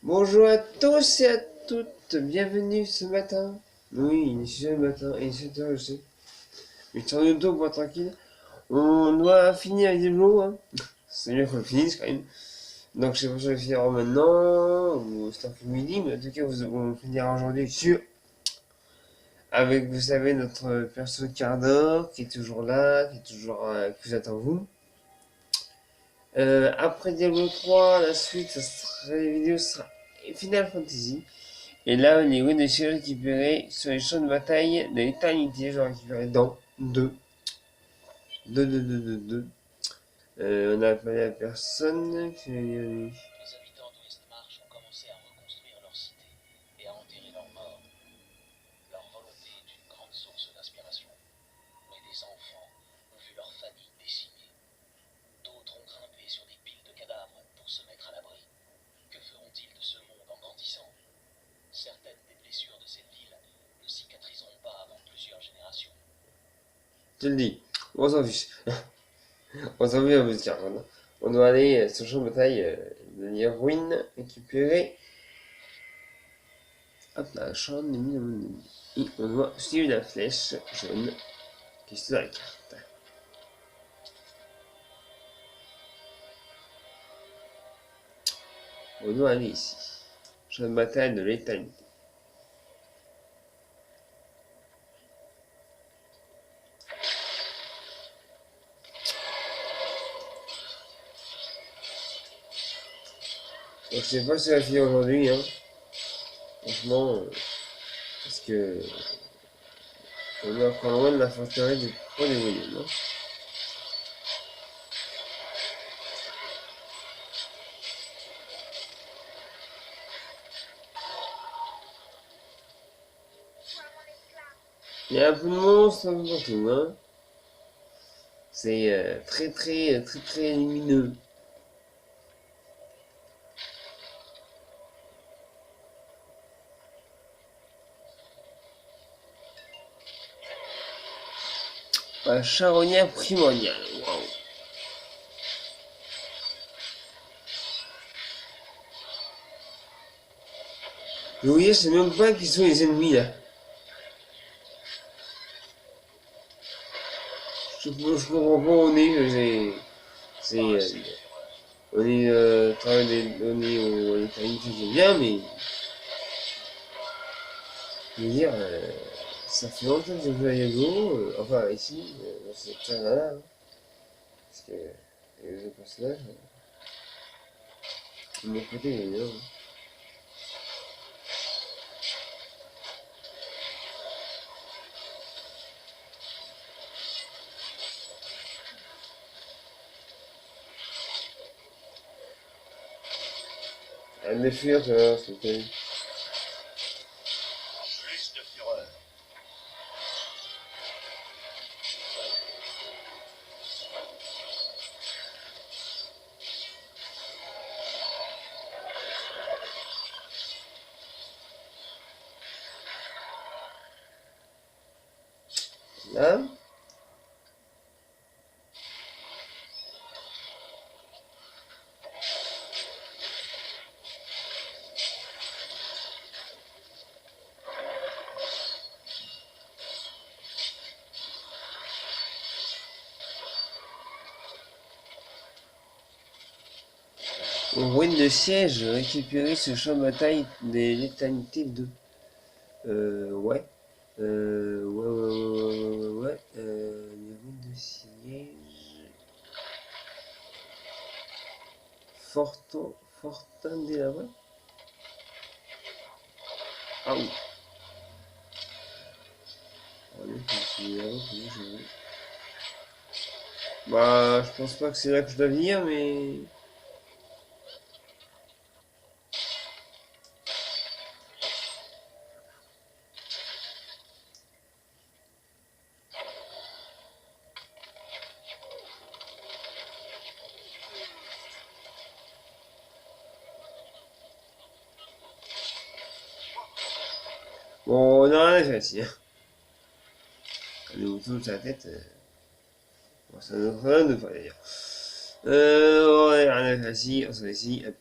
Bonjour à tous et à toutes, bienvenue ce matin. Oui, il est 6 heures le matin, et 7 heures je sais. Mais je suis YouTube pour tranquille. On doit finir les développements, hein. C'est mieux qu'on le finisse quand même. Donc je sais pas si je vais finir maintenant, ou cet après-midi, mais en tout cas on finira aujourd'hui sur... Avec, vous savez, notre perso Cardor, qui est toujours là, qui est toujours... qui vous attend vous. Après Diablo 3, la suite, la vidéo sera Final Fantasy. Et là, les ruines de j'ai récupérées sur les champs de bataille de l'éternité. J'en ai récupéré dans deux. On a appelé la personne qui m'a dit. Les habitants d'Ouest-Marche ont commencé à reconstruire leur cité et à enterrer leurs morts. Leur volonté est une grande source d'inspiration. Mais des enfants ont vu leur famille décimée. D'autres ont grimpé sur des piles de cadavres pour se mettre à l'abri. Que feront-ils de ce monde en grandissant? Certaines des blessures de cette ville ne cicatriseront pas avant plusieurs générations. Je te le dis, on s'en fiche. On s'en fiche, vous dire. On doit aller sur le champ de bataille de ruines récupérer. Hop là, champ ennemi dans mon ennemi. Et on doit suivre la flèche jaune qui est sur la carte. On doit aller ici. Champ de bataille de l'éternité. Donc, je sais pas si ça va finir aujourd'hui, hein. Franchement, parce que on est encore loin de la forteresse du Pro des Volumes, hein. Il y a un peu de monstres un peu partout, hein. C'est très lumineux. La charognard primordial, waouh. Vous voyez, je sais même pas qui sont les ennemis là. Je comprends pas où on est, on est travail des données au l'éternité, c'est bien, mais je veux dire, ça fait longtemps que j'ai joué à Yago, enfin ici, dans cette terre-là, hein, parce que les autres personnages, de mon côté, il est bien, hein. Un des fuir, tu vois, c'était. Plus de fureur. Là, ruine de siège, récupérer ce champ de bataille de l'éternité 2. Ouais. Ouais. Les ruines de siège. Fortin délabré. Ah oui. Bah, je pense pas que c'est là que je dois venir, mais. Bon, on a rien à faire ici, hein. Les moutons sur la tête. Bon, ça nous rien de faire d'ailleurs. On a rien à faire ici, on s'en va ici, hop.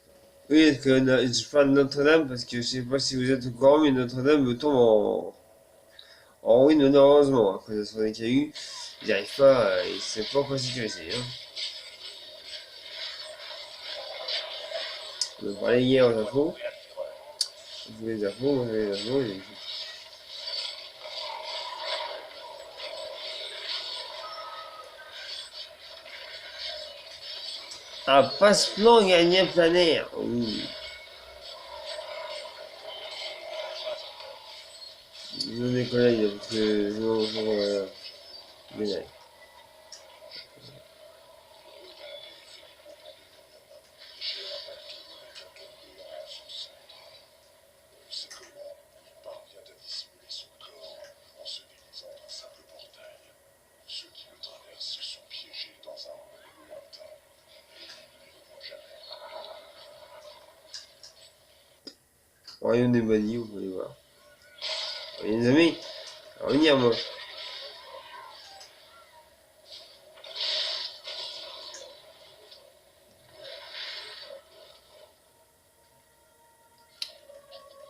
Oui, parce que je parle de Notre-Dame parce que je sais pas si vous êtes au courant, mais Notre-Dame tombe en ruine malheureusement. Après la soirée qu'il y a eu, ils n'arrivent pas, ils ne savent pas quoi sécuriser. Hein. On en parlait hier aux infos. Vous les infos, moi j'avais les infos. Ah, passe-plan gagnant plein air. Oui. Nos des collègues, parce que je m'en médaille. Royaume des bannis, vous pouvez voir. Les amis, à revenir moi.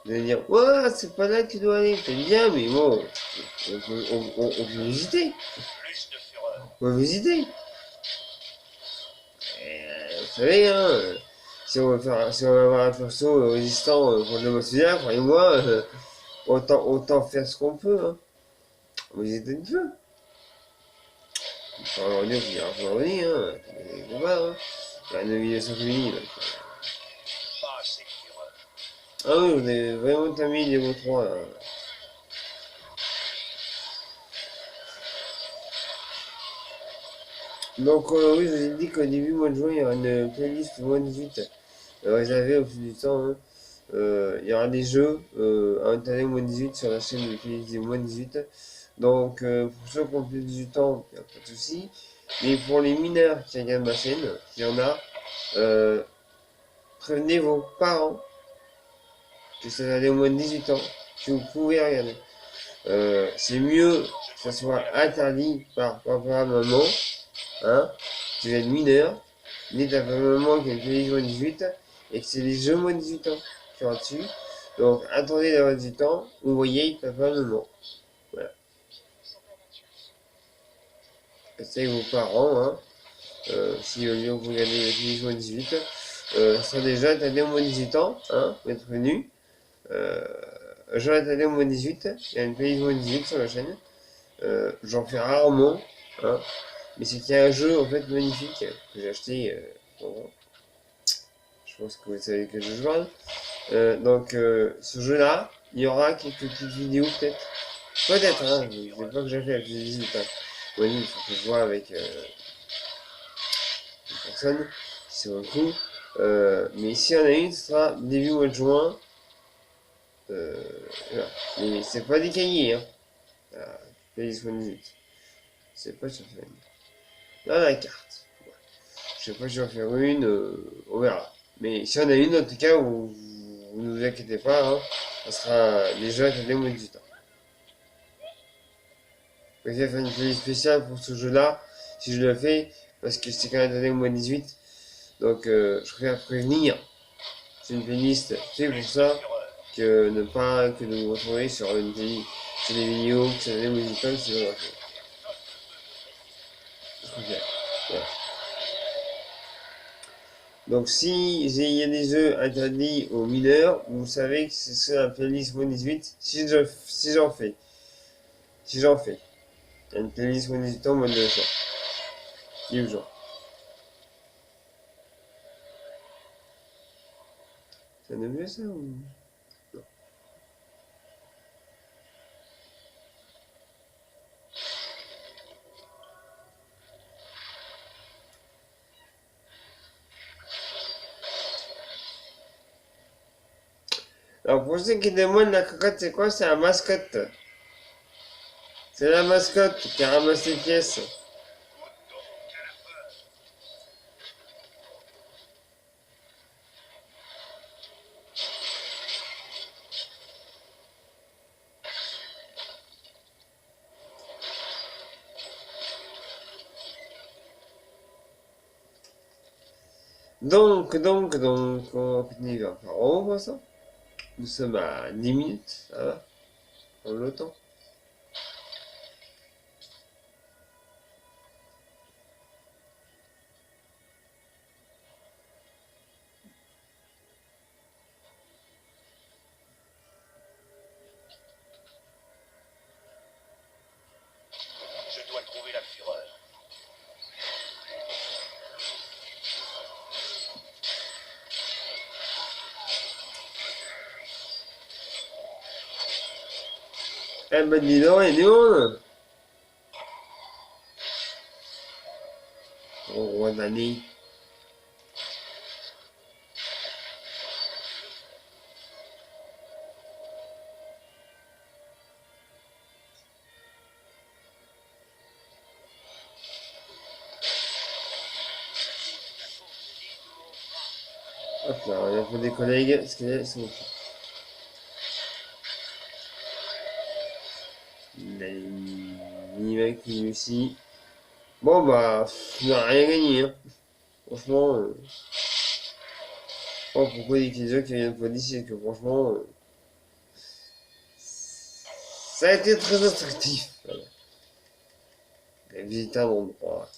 Vous allez dire, ouais, c'est pas là que tu dois aller, c'est bien, mais bon, on peut visiter. On peut visiter. Vous savez, hein, si on va avoir un perso résistant contre le monsulaire, croyez-moi, autant faire ce qu'on peut. Hein. On va visiter une peu. Enfin, on finira par revenir, hein. Il y a une navigation féminine. Ah oui, vous avez vraiment terminé niveau 3 là. Donc oui, je vous ai dit qu'au début mois de juin, il y aura une playlist moins 18 réservée au fil du temps. Hein. Il y aura des jeux à intérêt moins 18 sur la chaîne de playlist des moins 18. Donc pour ceux qui ont plus de 18 ans, il n'y a pas de souci. Mais pour les mineurs qui regardent ma chaîne, s'il y en a, prévenez vos parents que c'est allé au moins de 18 ans, que vous pouvez regarder. C'est mieux que ça soit interdit par papa, maman, hein, tu es mineur, ni ta maman qui a une télévision 18, et que c'est les jeux moins 18 ans qui sont dessus. Donc attendez d'avoir 18 ans, vous voyez papa, maman. Voilà. C'est vos parents, hein, si vous regardez la télévision 18, ça sera déjà interdit au moins 18 ans, hein, vous êtes prévenus. J'en interdit au moins 18, il y a une télévision 18 sur la chaîne. J'en fais rarement, hein, mais c'est qu'il y a un jeu en fait magnifique que j'ai acheté. Je pense que vous savez que je joue. Donc ce jeu-là, il y aura quelques petites vidéos peut-être. Peut-être, hein, je ne sais pas que j'ai fait avec les visites. Hein. Oui, il faut que je vois avec une personne si c'est le coup. Mais s'il y en a une, ce sera début mois de juin. Voilà. Mais c'est pas des cahiers, hein. La disponibilité. C'est pas sur Facebook. Là, la carte. Je sais pas si je vais en faire une, on verra. Mais si on a une, en tout cas, vous ne vous inquiétez pas, hein, ça sera déjà interdit au moins 18 ans. Je vais faire une playlist spéciale pour ce jeu-là, si je le fais, parce que c'est quand même interdit au moins 18. Donc, je préfère prévenir. C'est une playlist c'est pour ça que ne pas que de vous retrouver sur une playlist, sur des vidéos, que c'est interdit au moins 18 ans, c'est pas je préfère. Voilà. Donc si il y a des jeux interdits aux mineurs, vous savez que c'est la playlist moins 18 si j'en fais. Si j'en fais. Il y a une playlist moins 18 ans, moins 200. Dis gens. Ça ne mieux ça ou... Non. Alors pour ceux qui demandent la cocotte c'est quoi, c'est la mascotte. C'est la mascotte qui ramasse les pièces. On va continuer vers par en haut pour ça. Nous sommes à 10 minutes, ça va, on a le temps. Je dois trouver la fureur. Eh ben dis donc, il y a du monde. Oh, roi d'année. Hop là, il y a pour des collègues, parce que là, ils sont... Mini-mec qui aussi. Bon bah, on n'a rien gagné, hein. Franchement, je sais pas pourquoi il y a des gens qui viennent pas d'ici, c'est que franchement, ça a été très attractif. Voilà. Visiter un endroit.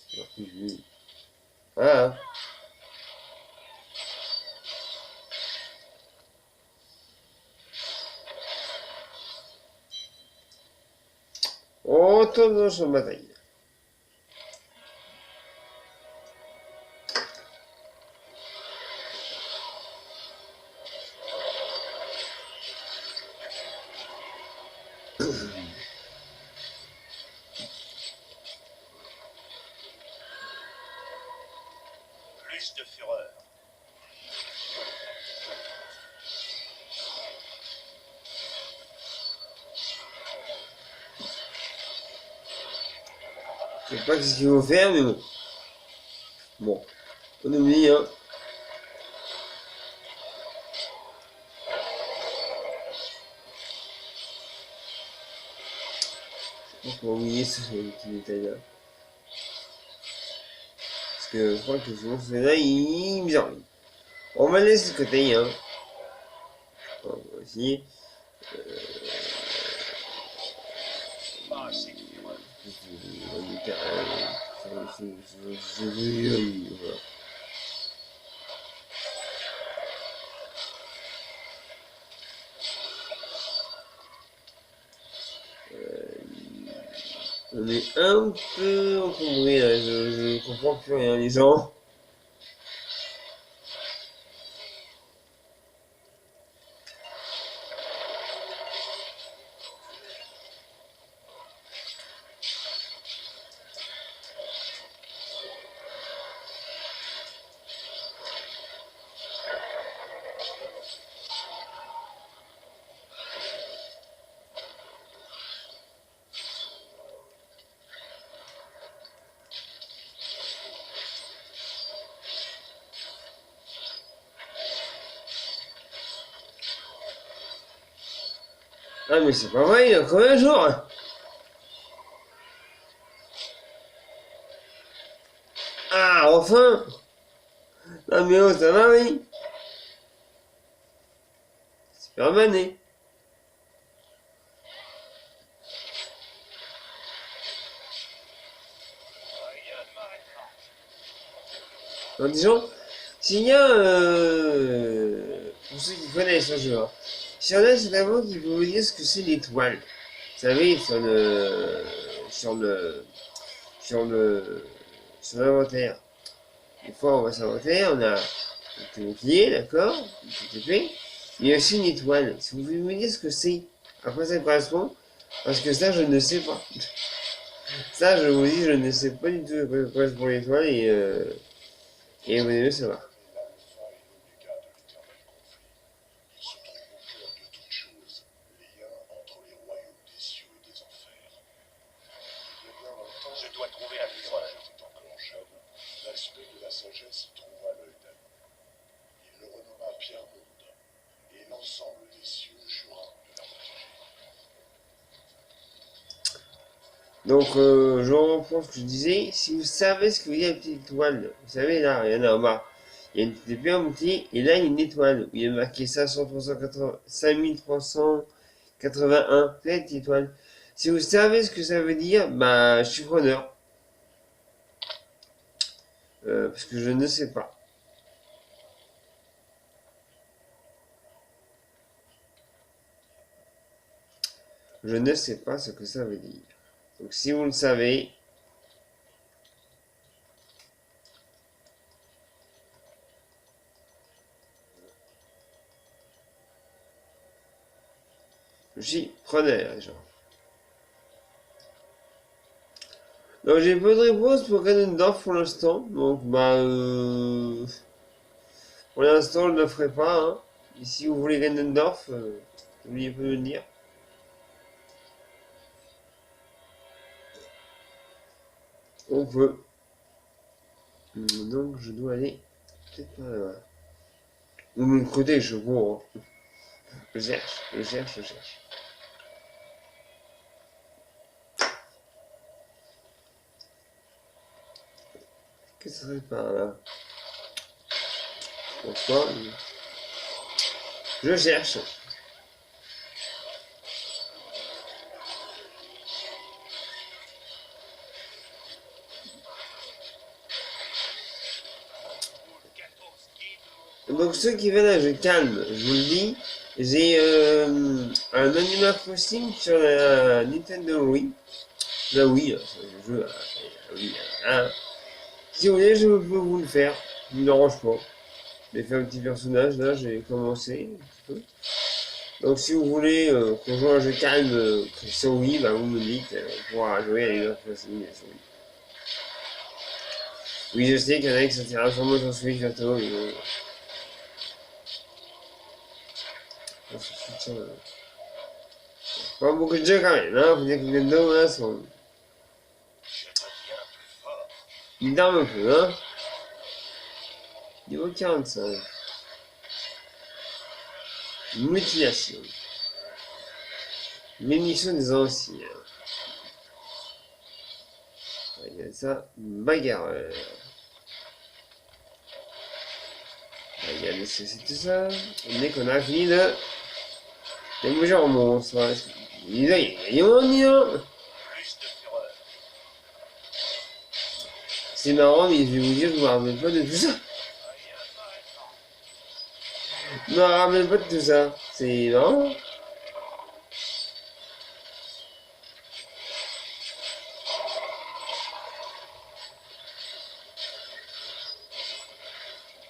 Voilà. On retourne dans le champ de bataille. Plus de fureur. Je sais pas ce qu'il faut faire, mais bon. Bon, on oublie, hein. On peut oublier ce petit détail-là. Parce que je crois que sinon, celui-là, il me bizarre. On va le laisser de côté, hein. On va essayer. Pas assez de fureur. Voilà. On est un peu encombré là, je comprends plus rien les gens. Ah mais c'est pas vrai, il y a combien de jours hein. Ah enfin. Non mais oh ça va oui. Super mané. Rien ne m'arrêtera. Alors disons, s'il y a pour ceux qui connaissent ce jeu, hein, s'il y en a c'est d'abord qui peut vous dire ce que c'est l'étoile. Vous savez, sur l'inventaire. Des fois on va s'inventaire, on a le bouclier, d'accord, le TP. Il y a aussi une étoile. Si vous pouvez me dire ce que c'est, à quoi ça correspond, parce que ça je ne sais pas. Ça je vous dis, je ne sais pas du tout à quoi correspond l'étoile et vous devez savoir. L'alpha et l'oméga de l'éternel conflit. Il se trouve au cœur de toute chose, lien entre les royaumes des cieux et des enfers. Il y a bien longtemps, Je dois trouver la fureur. était encore jeune, l'aspect de la sagesse trouva l'œil d'ami. Il le renomma Pierre-Monde, et l'ensemble des cieux jura de la protéger. Donc je reprends ce que je disais. Si vous savez ce que veut dire la petite étoile, vous savez là, il y en a en bas. il y a une petite épée en petit, et là il y a une étoile, où il y a marqué 5381, la petite étoile. Si vous savez ce que ça veut dire, bah je suis preneur. Parce que je ne sais pas. Je ne sais pas ce que ça veut dire. Donc si vous le savez, je suis preneur, genre. Donc j'ai peu de réponses pour Ganondorf pour l'instant. Donc bah pour l'instant je ne le ferai pas. Hein. Et si vous voulez Ganondorf, n'oubliez pas de me le dire. On peut. Donc je dois aller peut-être par là-bas. De mon côté, je vois. Hein. Je cherche. Qu'est-ce que ça serait par là? Pourquoi? Je cherche. Donc ceux qui veulent un jeu calme, je vous le dis, j'ai un Animal Crossing sur la Nintendo Wii. La Wii, c'est le jeu, la Wii, hein. Si vous voulez, je peux vous le faire. Ça ne me dérange pas. J'ai fait un petit personnage, là, j'ai commencé un petit peu. Donc si vous voulez qu'on joue un jeu calme sur Wii, bah, vous me dites, on pourra jouer à Animal Crossing sur Wii. Oui, je sais qu'il y en a qui sortira sûrement sur Switch bientôt, mais bon. Pas beaucoup de jeux quand même, hein, faut dire que Nintendo, là, sont... Ils dorment un peu, hein. Niveau 45. Mutilation. Munitions des anciens. Regarde ça, bagarreur. Regardez ce que c'est tout ça. On est qu'on a fini de... Les bouger en monstre. Il y a mon lien. C'est marrant, mais je vais vous dire, je me rappelle pas de tout ça. Je me rappelle pas de tout ça. C'est marrant.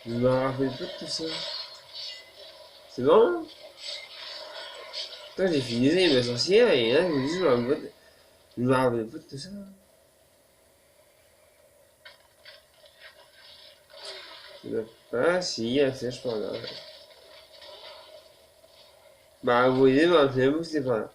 Je me rappelle pas de tout ça. C'est marrant. Quand j'ai fini les sorcières et là, je me dis, je me rappelle pas de tout ça. Ah, si, il y a la flèche par là. Bah, vous voyez, mais finalement, c'était pas là.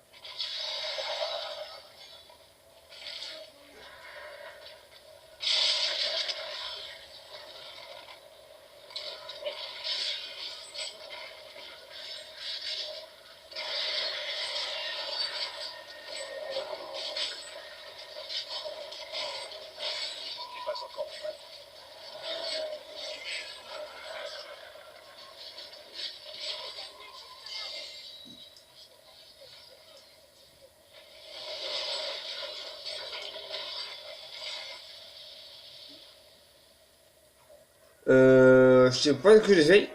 Je sais pas ce que j'ai fait.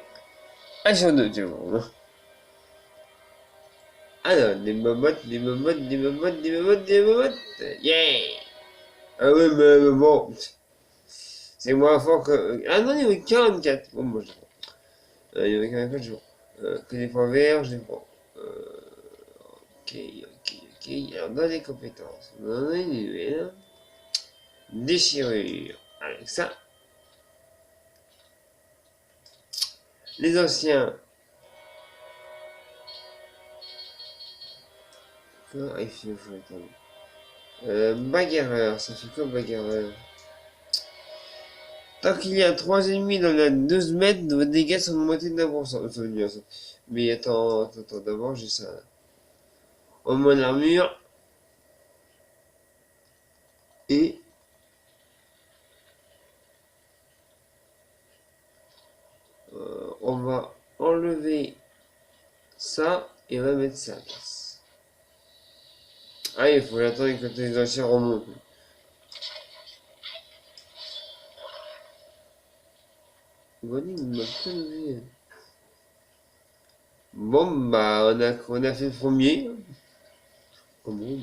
Ah, sur 2, tu vois. Alors, des momottes. Yeah! Ah ouais, mais bon. C'est moins fort que... Ah non, il y avait 44. Bon, moi, je prends. Il y avait 44, je prends. Que des points verts, je les prends. Ok. Alors, dans les compétences, on en a une nouvelle. Déchirure. Avec ça. Les anciens. Ah, il faut attendre. Bagarreur, ça fait quoi bagarreur? Tant qu'il y a 3 ennemis dans la 12 mètres, vos dégâts sont augmentés de 1%. Ça veut dire ça. Mais attends, d'abord j'ai ça là. En mon armure. Et... on va enlever ça et on va mettre ça à la place. Ah, il faut attendre que les enchères remontent. Bonnie m'a pas donné. Bon, bah, on a fait le premier. Oh bon.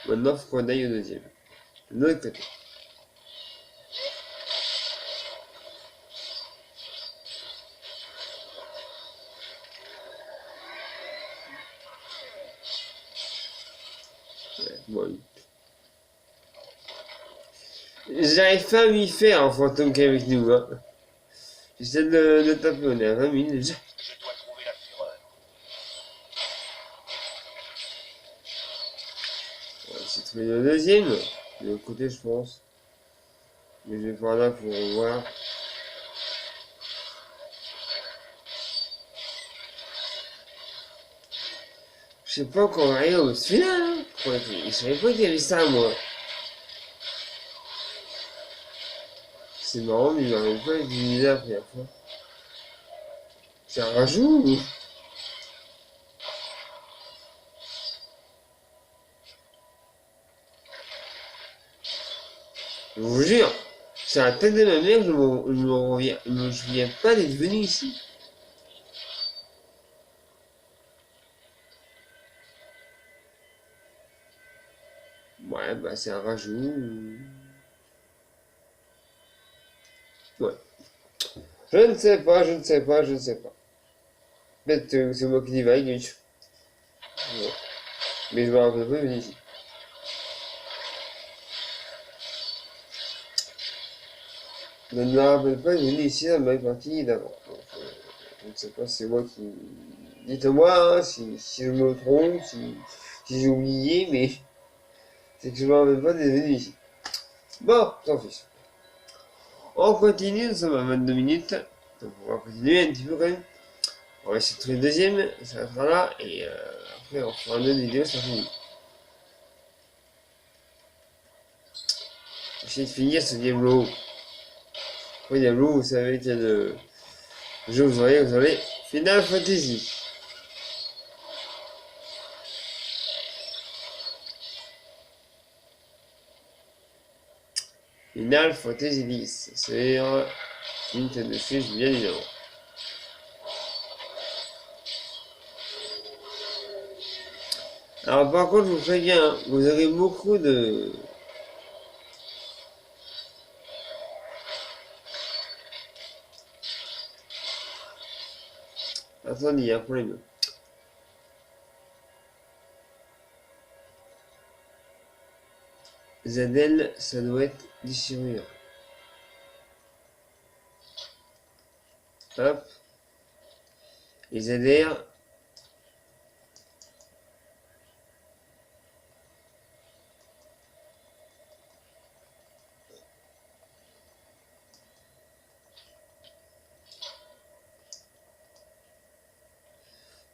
Maintenant, il faut qu'on aille au deuxième. De l'autre côté. Ouais, bon. J'arrive pas à m'y faire en fantôme qui est avec nous. Hein. J'essaie de taper, on est à 20 000 déjà. Je dois trouver la fureur. On va essayer de trouver le deuxième. De l'autre côté, je pense. Mais je vais par là pour voir. Je sais pas quand on va arriver au final. Hein. Je savais pas qu'il y avait ça, moi. C'est marrant, mais il m'arrive pas à utiliser la première fois. C'est un rajout ou... Je vous jure, c'est la tête de ma mère, je me souviens pas d'être venu ici. Ouais, bah c'est un rajout. Ouais. Je ne sais pas, je ne sais pas, je ne sais pas. Peut-être que c'est moi qui divague. Ouais. Mais je me rappelle pas de venir ici. Je ne me rappelle pas de venir ici dans ma partie d'avant. Donc, je ne sais pas, c'est moi qui... Dites-moi hein, si je me trompe, si j'ai oublié, mais c'est que je me rappelle pas d'être venu ici. Bon, tant pis. On continue, nous sommes à 22 minutes. Donc on va continuer un petit peu quand même. On va essayer de trouver le deuxième, ça sera là, et après on fera une autre vidéo, ça finit. On va essayer de finir ce Diablo. Oui, Diablo, vous savez qu'il y a le jeu, vous savez, Final Fantasy. Final Fantasy X, c'est Nintendo Switch, bien évidemment. Alors par contre, je vous préviens, hein, vous aurez beaucoup de... Attendez, il y a un problème. ZL, ça doit être déchirure. Hop. Et ZR.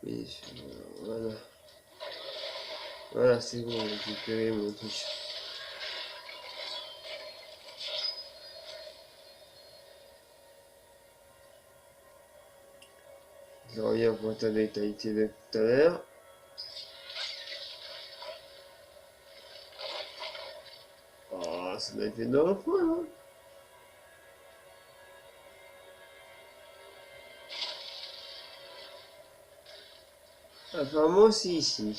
Oui, voilà. Voilà, c'est bon, j'ai récupéré mon truc. Je reviens pour ta vitalité de tout à l'heure. Oh, ça m'a fait dans le coin, hein. Apparemment, c'est ici.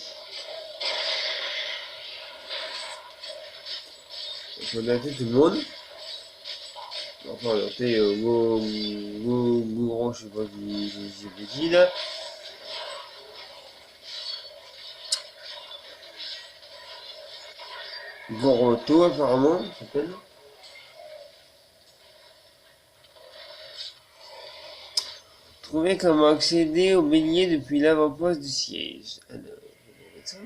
On a fait tout le monde. Enfin, on a fait Goro, je sais pas qui là. Goroto, apparemment, ça s'appelle. Trouver comment accéder au bélier depuis l'avant-poste du siège. Alors, je vais mettre ça.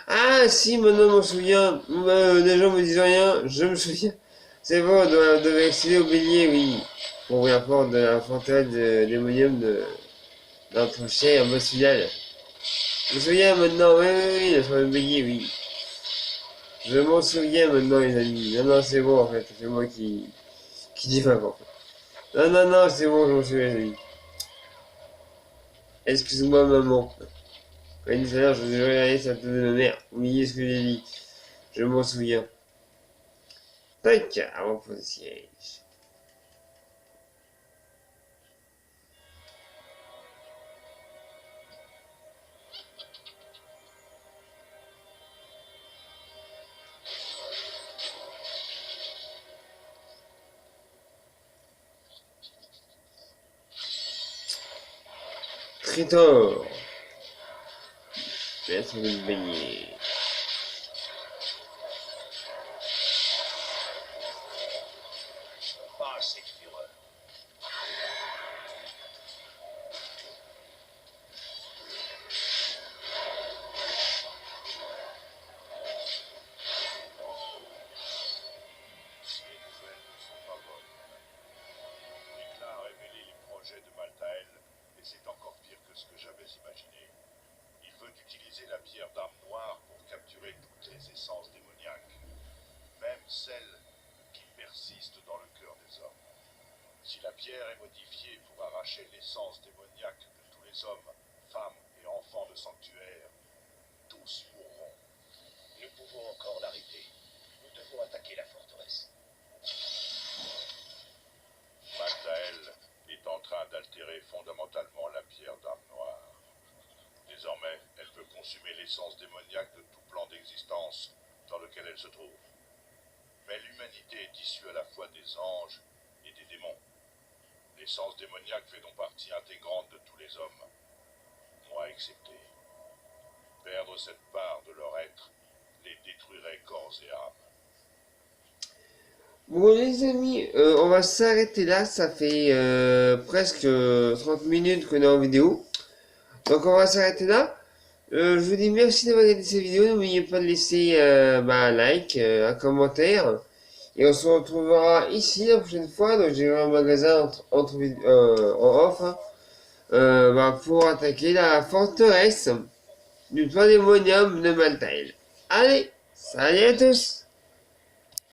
Ah, si, maintenant, je m'en souviens. Les gens me disent rien, je me souviens. C'est bon, on doit accéder au bélier, oui. Pour ouvrir la porte de la fontaine de démonium d'Entrechet en boss final. Je me souviens maintenant, oui, le bélier, oui. Je m'en souviens maintenant, les amis. Non, non, c'est bon, en fait. C'est moi qui dis pas, en fait. Non, non, non, c'est bon, je m'en souviens, les amis. Excuse-moi, maman. Oui, tout à l'heure, je vous ai regardé sa tête de ma mère. Oubliez ce que j'ai dit. Je m'en souviens. Tac, avant pour le siège. Traitor. Maître de beignet. Pas assez de fureur. Les nouvelles ne sont pas bonnes. Nicolas a révélé les projets de Maltael, et c'est encore pire que ce que j'avais imaginé. Il veut utiliser la pierre d'arme noire pour capturer toutes les essences démoniaques, même celles qui persistent dans le cœur des hommes. Si la pierre est modifiée pour arracher l'essence démoniaque de tous les hommes, femmes et enfants de sanctuaire, tous mourront. Nous pouvons encore l'arrêter. Nous devons attaquer la forteresse. Maltael est en train d'altérer fondamentalement la pierre d'arme noire. Désormais, elle peut consumer l'essence démoniaque de tout plan d'existence dans lequel elle se trouve. Mais l'humanité est issue à la fois des anges et des démons. L'essence démoniaque fait donc partie intégrante de tous les hommes, moi excepté. Perdre cette part de leur être les détruirait corps et âme. Bon les amis, on va s'arrêter là, ça fait presque 30 minutes qu'on est en vidéo. Donc on va s'arrêter là. Je vous dis merci d'avoir regardé cette vidéo, n'oubliez pas de laisser un like, un commentaire. Et on se retrouvera ici la prochaine fois, donc j'irai au magasin en off, hein, pour attaquer la forteresse du pandémonium de Maltael. Allez, salut à tous!